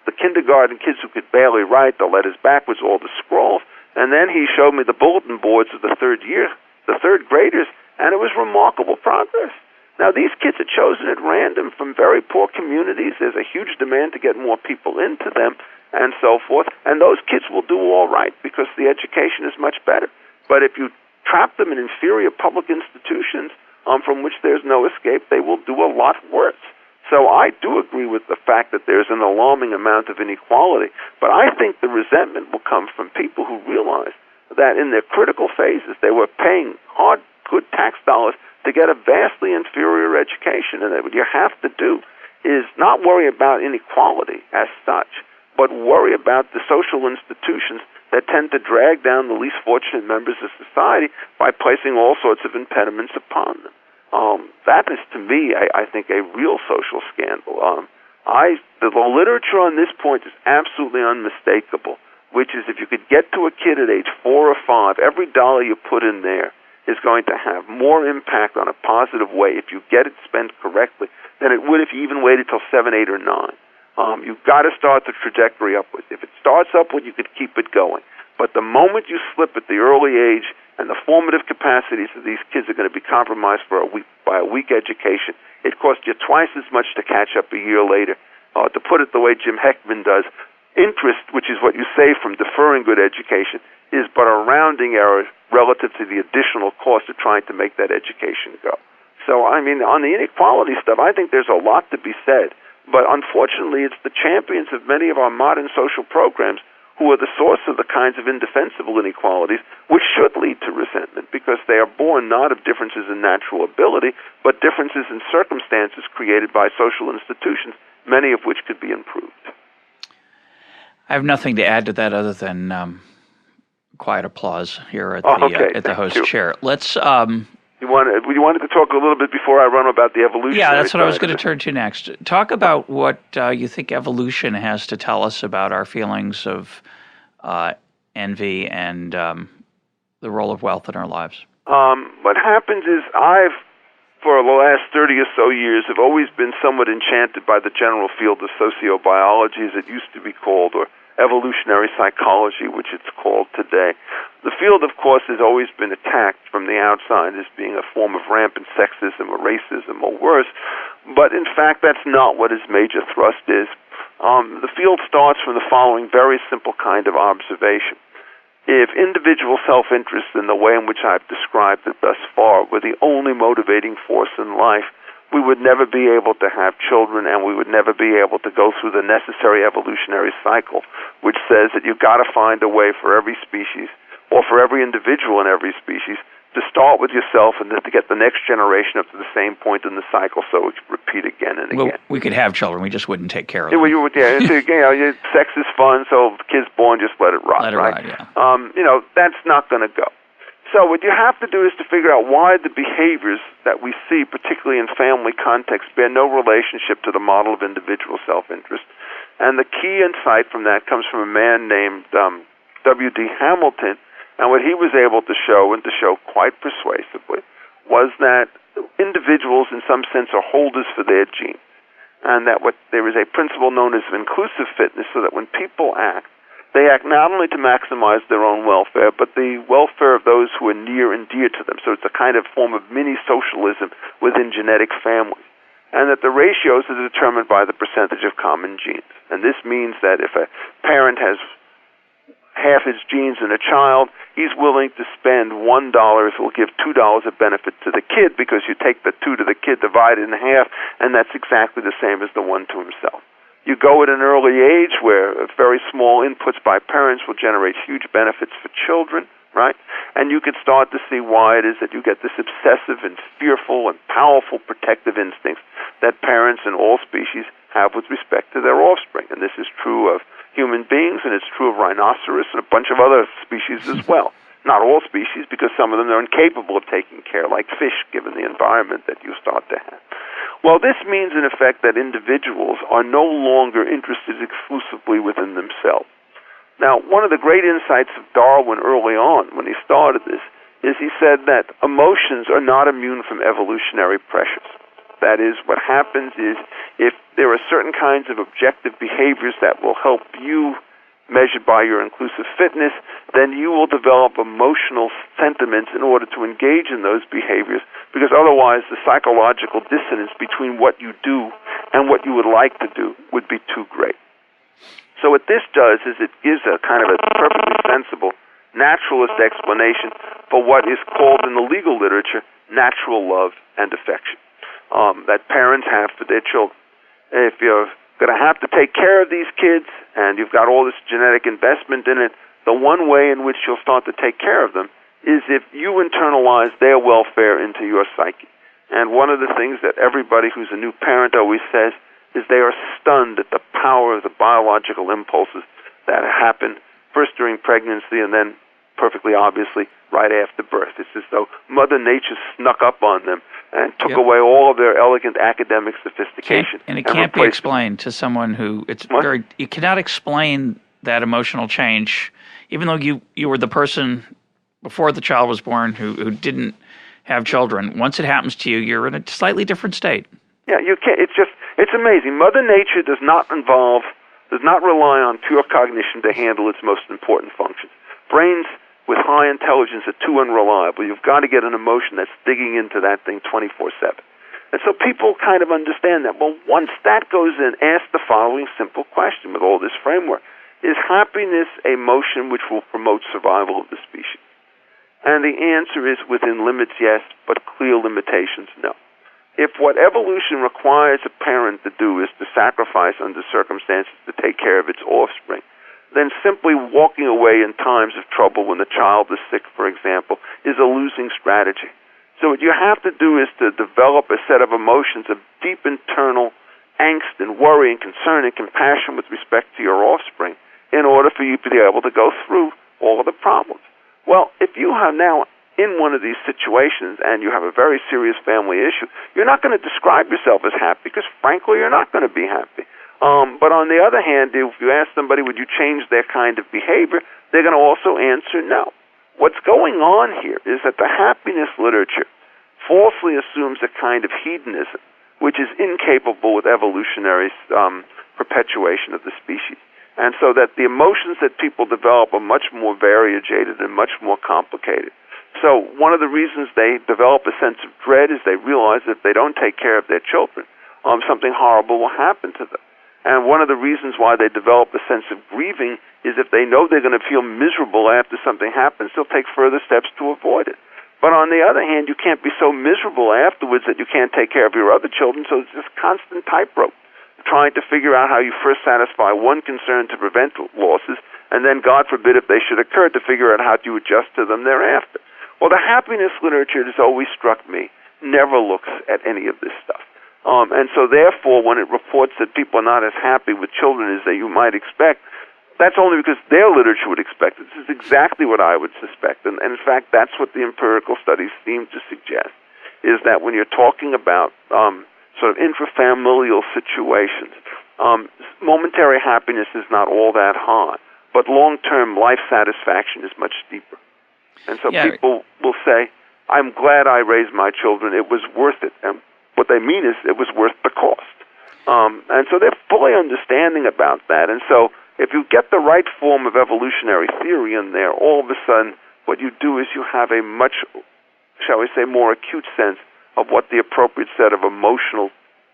the kindergarten kids who could barely write, the letters backwards, all the scrolls. And then he showed me the bulletin boards of the third graders, and it was remarkable progress. Now, these kids are chosen at random from very poor communities. There's a huge demand to get more people into them and so forth. And those kids will do all right because the education is much better. But if you trap them in inferior public institutions from which there's no escape, they will do a lot worse. So I do agree with the fact that there's an alarming amount of inequality, but I think the resentment will come from people who realize that in their critical phases they were paying hard, good tax dollars to get a vastly inferior education, and that what you have to do is not worry about inequality as such, but worry about the social institutions that tend to drag down the least fortunate members of society by placing all sorts of impediments upon them. That is, to me, I think, a real social scandal. The literature on this point is absolutely unmistakable, which is if you could get to a kid at age 4 or 5, every dollar you put in there is going to have more impact on a positive way if you get it spent correctly than it would if you even waited till 7, 8, or 9. You've got to start the trajectory upwards. If it starts upward, you could keep it going. But the moment you slip at the early age, and the formative capacities of these kids are going to be compromised by a weak education. It costs you twice as much to catch up a year later. To put it the way Jim Heckman does, interest, which is what you save from deferring good education, is but a rounding error relative to the additional cost of trying to make that education go. So, I mean, on the inequality stuff, I think there's a lot to be said. But unfortunately, it's the champions of many of our modern social programs who are the source of the kinds of indefensible inequalities, which should lead to resentment, because they are born not of differences in natural ability, but differences in circumstances created by social institutions, many of which could be improved. I have nothing to add to that other than quiet applause here at the host chair. Let's. You wanted to talk a little bit before I run about the evolution. Yeah, that's what I was going to turn to next. Talk about what you think evolution has to tell us about our feelings of envy and the role of wealth in our lives. What happens is for the last 30 or so years, have always been somewhat enchanted by the general field of sociobiology, as it used to be called, or evolutionary psychology, which it's called today. The field, of course, has always been attacked from the outside as being a form of rampant sexism or racism or worse, but in fact that's not what its major thrust is. The field starts from the following very simple kind of observation. If individual self-interest in the way in which I've described it thus far were the only motivating force in life, we would never be able to have children, and we would never be able to go through the necessary evolutionary cycle, which says that you've got to find a way for every species, or for every individual in every species, to start with yourself and then to get the next generation up to the same point in the cycle, so it could repeat again and again. We could have children, we just wouldn't take care of them. Sex is fun, so if the kid's born, just let it rot. Let it rot, yeah. That's not going to go. So what you have to do is to figure out why the behaviors that we see, particularly in family context, bear no relationship to the model of individual self-interest. And the key insight from that comes from a man named W.D. Hamilton, and what he was able to show, and to show quite persuasively, was that individuals in some sense are holders for their genes, and that there is a principle known as inclusive fitness, so that when people act, they act not only to maximize their own welfare, but the welfare of those who are near and dear to them. So it's a kind of form of mini-socialism within genetic families. And that the ratios are determined by the percentage of common genes. And this means that if a parent has half his genes in a child, he's willing to spend $1 if it will give $2 of benefit to the kid, because you take the 2 to the kid, divide it in half, and that's exactly the same as the 1 to himself. You go at an early age where very small inputs by parents will generate huge benefits for children, right? And you can start to see why it is that you get this obsessive and fearful and powerful protective instincts that parents in all species have with respect to their offspring. And this is true of human beings, and it's true of rhinoceros and a bunch of other species as well. Not all species, because some of them are incapable of taking care, like fish, given the environment that you start to have. Well, this means, in effect, that individuals are no longer interested exclusively within themselves. Now, one of the great insights of Darwin early on, when he started this, is he said that emotions are not immune from evolutionary pressures. That is, what happens is, if there are certain kinds of objective behaviors that will help you, measured by your inclusive fitness, then you will develop emotional sentiments in order to engage in those behaviors, because otherwise the psychological dissonance between what you do and what you would like to do would be too great. So what this does is it gives a kind of a perfectly sensible, naturalist explanation for what is called in the legal literature natural love and affection that parents have for their children. If you're going to have to take care of these kids, and you've got all this genetic investment in it, the one way in which you'll start to take care of them is if you internalize their welfare into your psyche. And one of the things that everybody who's a new parent always says is they are stunned at the power of the biological impulses that happen first during pregnancy and then, perfectly obviously, right after birth. It's as though Mother Nature snuck up on them and took away all of their elegant academic sophistication. And it can't be explained to someone who you cannot explain that emotional change, even though you were the person before the child was born who didn't have children. Once it happens to you, you're in a slightly different state. Yeah, you can't. It's amazing. Mother Nature does not rely on pure cognition to handle its most important functions. Brains with high intelligence are too unreliable. You've got to get an emotion that's digging into that thing 24/7. And so people kind of understand that. Well, once that goes in, ask the following simple question with all this framework. Is happiness a motion which will promote survival of the species? And the answer is within limits, yes, but clear limitations, no. If what evolution requires a parent to do is to sacrifice under circumstances to take care of its offspring, then simply walking away in times of trouble when the child is sick, for example, is a losing strategy. So what you have to do is to develop a set of emotions of deep internal angst and worry and concern and compassion with respect to your offspring in order for you to be able to go through all of the problems. Well, if you are now in one of these situations and you have a very serious family issue, you're not going to describe yourself as happy because, frankly, you're not going to be happy. But on the other hand, if you ask somebody, would you change their kind of behavior, they're going to also answer no. What's going on here is that the happiness literature falsely assumes a kind of hedonism, which is incapable with evolutionary perpetuation of the species. And so that the emotions that people develop are much more variegated and much more complicated. So one of the reasons they develop a sense of dread is they realize that if they don't take care of their children, something horrible will happen to them. And one of the reasons why they develop a sense of grieving is if they know they're going to feel miserable after something happens, they'll take further steps to avoid it. But on the other hand, you can't be so miserable afterwards that you can't take care of your other children, so it's this constant tightrope, trying to figure out how you first satisfy one concern to prevent losses, and then, God forbid, if they should occur, to figure out how to adjust to them thereafter. Well, the happiness literature has always struck me, never looks at any of this stuff. And so therefore, when it reports that people are not as happy with children as that you might expect, that's only because their literature would expect it. This is exactly what I would suspect. And in fact, that's what the empirical studies seem to suggest, is that when you're talking about sort of intrafamilial situations, momentary happiness is not all that high, but long-term life satisfaction is much steeper. And so people will say, I'm glad I raised my children. It was worth it. And what they mean is it was worth the cost. And so they're fully understanding about that. And so if you get the right form of evolutionary theory in there, all of a sudden what you do is you have a much, shall we say, more acute sense of what the appropriate set of emotional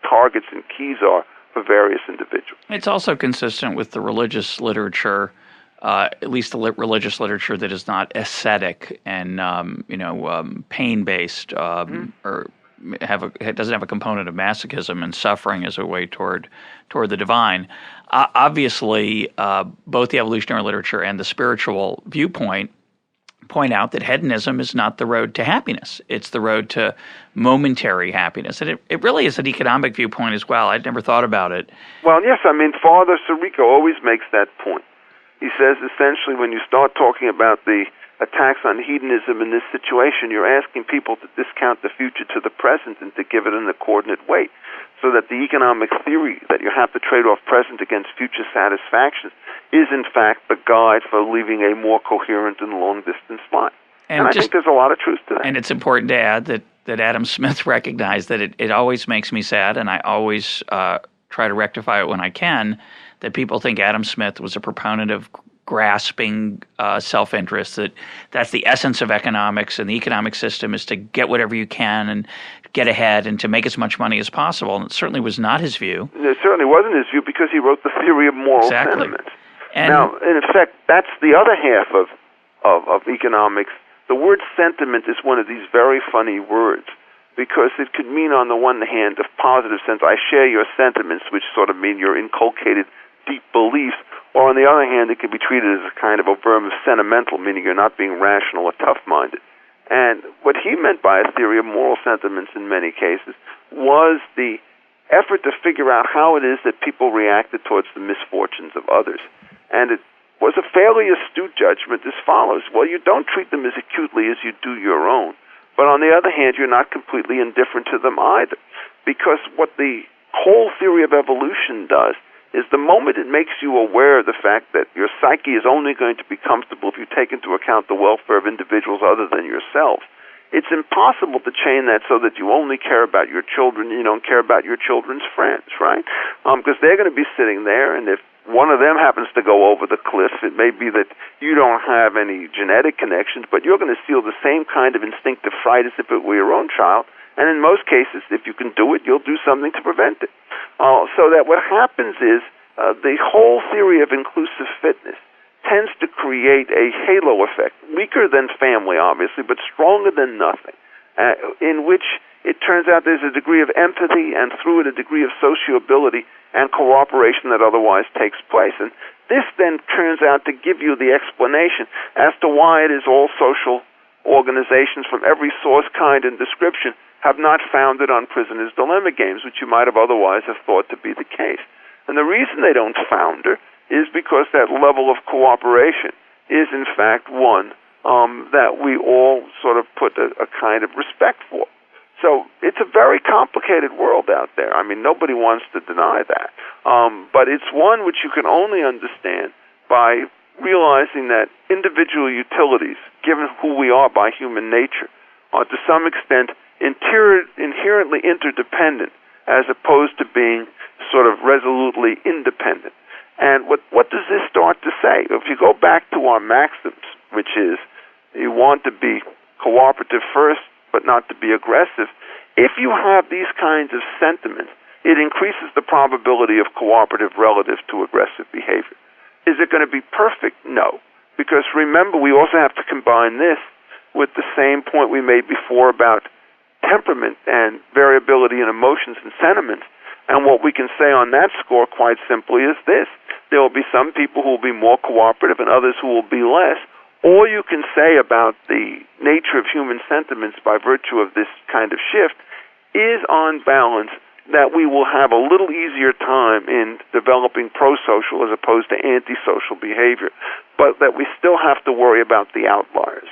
targets and keys are for various individuals. It's also consistent with the religious literature, at least the religious literature that is not ascetic and pain-based, or doesn't have a component of masochism and suffering as a way toward the divine. Obviously, both the evolutionary literature and the spiritual viewpoint point out that hedonism is not the road to happiness. It's the road to momentary happiness. And it really is an economic viewpoint as well. I'd never thought about it. Well, yes, Father Sirico always makes that point. He says essentially when you start talking about the attacks on hedonism in this situation, you're asking people to discount the future to the present and to give it an coordinate weight, so that the economic theory that you have to trade off present against future satisfaction is in fact the guide for leaving a more coherent and long-distance life. And I think there's a lot of truth to that. And it's important to add that Adam Smith recognized that it always makes me sad, and I always try to rectify it when I can, that people think Adam Smith was a proponent of grasping self-interest, that's the essence of economics, and the economic system is to get whatever you can and get ahead and to make as much money as possible. And it certainly was not his view. It certainly wasn't his view because he wrote the theory of moral sentiments. And now, in effect, that's the other half of economics. The word sentiment is one of these very funny words because it could mean, on the one hand, a positive sense, I share your sentiments, which sort of mean your inculcated deep beliefs, or on the other hand, it could be treated as a kind of a verb of sentimental, meaning you're not being rational or tough-minded. And what he meant by a theory of moral sentiments in many cases was the effort to figure out how it is that people reacted towards the misfortunes of others. And it was a fairly astute judgment as follows. Well, you don't treat them as acutely as you do your own. But on the other hand, you're not completely indifferent to them either. Because what the whole theory of evolution does is the moment it makes you aware of the fact that your psyche is only going to be comfortable if you take into account the welfare of individuals other than yourself, it's impossible to chain that so that you only care about your children, you don't care about your children's friends, right? Because they're going to be sitting there, and if one of them happens to go over the cliff, it may be that you don't have any genetic connections, but you're going to feel the same kind of instinctive fright as if it were your own child. And in most cases, if you can do it, you'll do something to prevent it. So that what happens is the whole theory of inclusive fitness tends to create a halo effect, weaker than family, obviously, but stronger than nothing, in which it turns out there's a degree of empathy and through it a degree of sociability and cooperation that otherwise takes place. And this then turns out to give you the explanation as to why it is all social organizations from every source, kind, and description have not founded on prisoner's dilemma games, which you might have otherwise have thought to be the case. And the reason they don't founder is because that level of cooperation is, in fact, one that we all sort of put a kind of respect for. So it's a very complicated world out there. I mean, nobody wants to deny that. But it's one which you can only understand by realizing that individual utilities, given who we are by human nature, are to some extent inherently interdependent as opposed to being sort of resolutely independent. And what does this start to say? If you go back to our maxims, which is you want to be cooperative first, but not to be aggressive, if you have these kinds of sentiments, it increases the probability of cooperative relative to aggressive behavior. Is it going to be perfect? No. Because remember, we also have to combine this with the same point we made before about temperament and variability in emotions and sentiments. And what we can say on that score quite simply is this. There will be some people who will be more cooperative and others who will be less. All you can say about the nature of human sentiments by virtue of this kind of shift is, on balance, that we will have a little easier time in developing pro-social as opposed to antisocial behavior, but that we still have to worry about the outliers.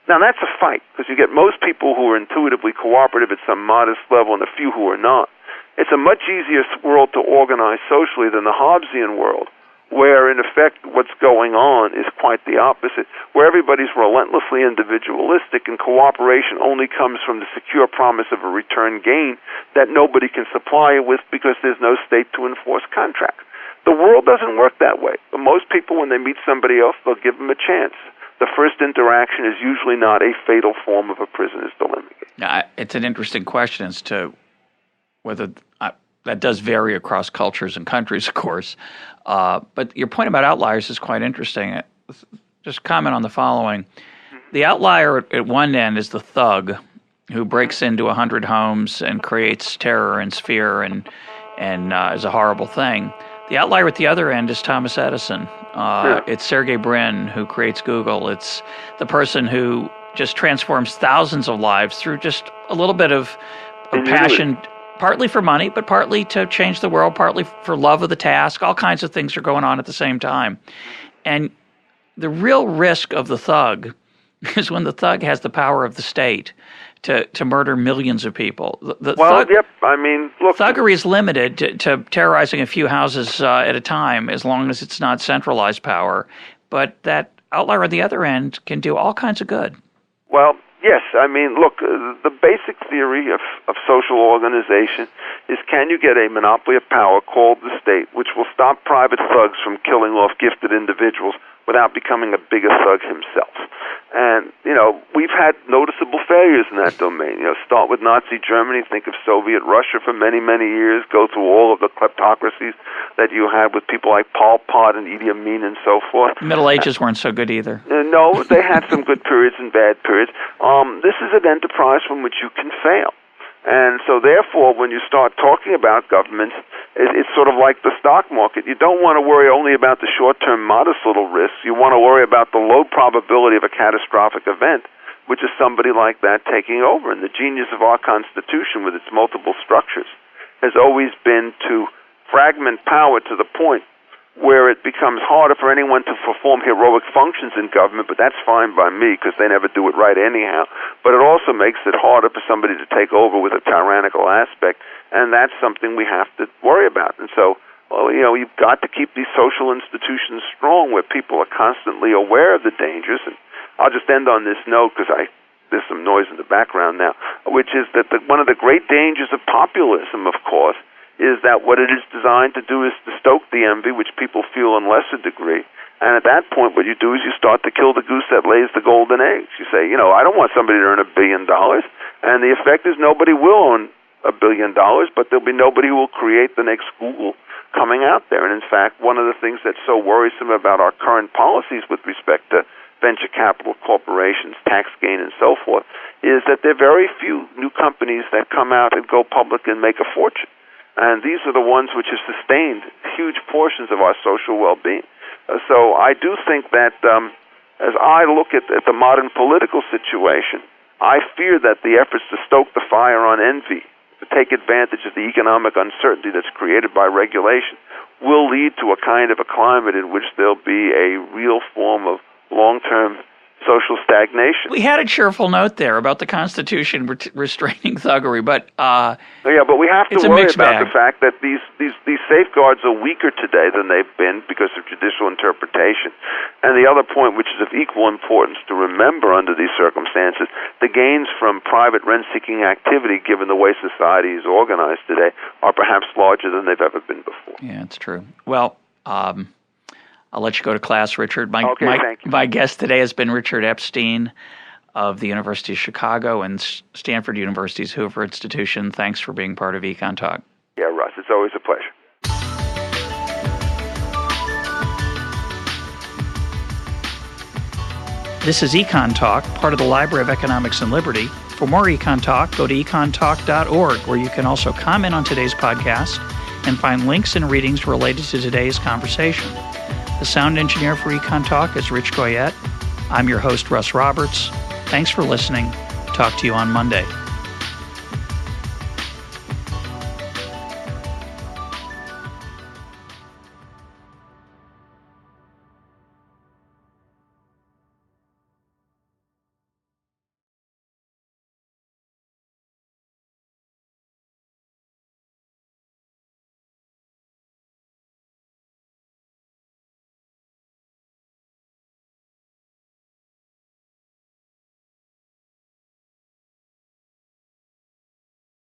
Now, that's a fight, because you get most people who are intuitively cooperative at some modest level and a few who are not. It's a much easier world to organize socially than the Hobbesian world, where, in effect, what's going on is quite the opposite, where everybody's relentlessly individualistic and cooperation only comes from the secure promise of a return gain that nobody can supply you with because there's no state to enforce contracts. The world doesn't work that way. But most people, when they meet somebody else, they'll give them a chance. The first interaction is usually not a fatal form of a prisoner's dilemma. Now, it's an interesting question as to whether that does vary across cultures and countries, of course. But your point about outliers is quite interesting. Just comment on the following. The outlier at one end is the thug who breaks into 100 homes and creates terror and fear and is a horrible thing. The outlier at the other end is Thomas Edison. It's Sergey Brin who creates Google. It's the person who just transforms thousands of lives through just a little bit of passion, partly for money, but partly to change the world, partly for love of the task. All kinds of things are going on at the same time. And the real risk of the thug is when the thug has the power of the state to murder millions of people. I mean, look, thuggery is limited to terrorizing a few houses at a time, as long as it's not centralized power. But that outlier at the other end can do all kinds of good. Well, yes. I mean, look, the basic theory of social organization is, can you get a monopoly of power called the state, which will stop private thugs from killing off gifted individuals without becoming a bigger thug himself? And, we've had noticeable failures in that domain. Start with Nazi Germany, think of Soviet Russia for many, many years, go through all of the kleptocracies that you had with people like Pol Pot and Idi Amin and so forth. The Middle Ages weren't so good either. No, they had some good periods and bad periods. This is an enterprise from which you can fail. And so, therefore, when you start talking about governments, it's sort of like the stock market. You don't want to worry only about the short-term modest little risks. You want to worry about the low probability of a catastrophic event, which is somebody like that taking over. And the genius of our Constitution, with its multiple structures, has always been to fragment power to the point where it becomes harder for anyone to perform heroic functions in government, but that's fine by me because they never do it right anyhow. But it also makes it harder for somebody to take over with a tyrannical aspect, and that's something we have to worry about. And so, you've got to keep these social institutions strong where people are constantly aware of the dangers. And I'll just end on this note because I there's some noise in the background now, which is that one of the great dangers of populism, of course, is that what it is designed to do is to stoke the envy, which people feel in lesser degree. And at that point, what you do is you start to kill the goose that lays the golden eggs. You say, I don't want somebody to earn $1 billion. And the effect is nobody will own $1 billion, but there'll be nobody who will create the next Google coming out there. And in fact, one of the things that's so worrisome about our current policies with respect to venture capital corporations, tax gain, and so forth, is that there are very few new companies that come out and go public and make a fortune. And these are the ones which have sustained huge portions of our social well-being. So I do think that as I look at the modern political situation, I fear that the efforts to stoke the fire on envy, to take advantage of the economic uncertainty that's created by regulation, will lead to a kind of a climate in which there'll be a real form of long-term social stagnation. We had a cheerful note there about the Constitution restraining thuggery, but but we have to worry about the fact that these safeguards are weaker today than they've been because of judicial interpretation. And the other point, which is of equal importance to remember under these circumstances, the gains from private rent-seeking activity, given the way society is organized today, are perhaps larger than they've ever been before. Yeah, it's true. Well, I'll let you go to class, Richard. Thank you. My guest today has been Richard Epstein of the University of Chicago and Stanford University's Hoover Institution. Thanks for being part of EconTalk. Yeah, Russ, it's always a pleasure. This is EconTalk, part of the Library of Economics and Liberty. For more EconTalk, go to econtalk.org, where you can also comment on today's podcast and find links and readings related to today's conversation. The sound engineer for EconTalk is Rich Goyette. I'm your host, Russ Roberts. Thanks for listening. Talk to you on Monday.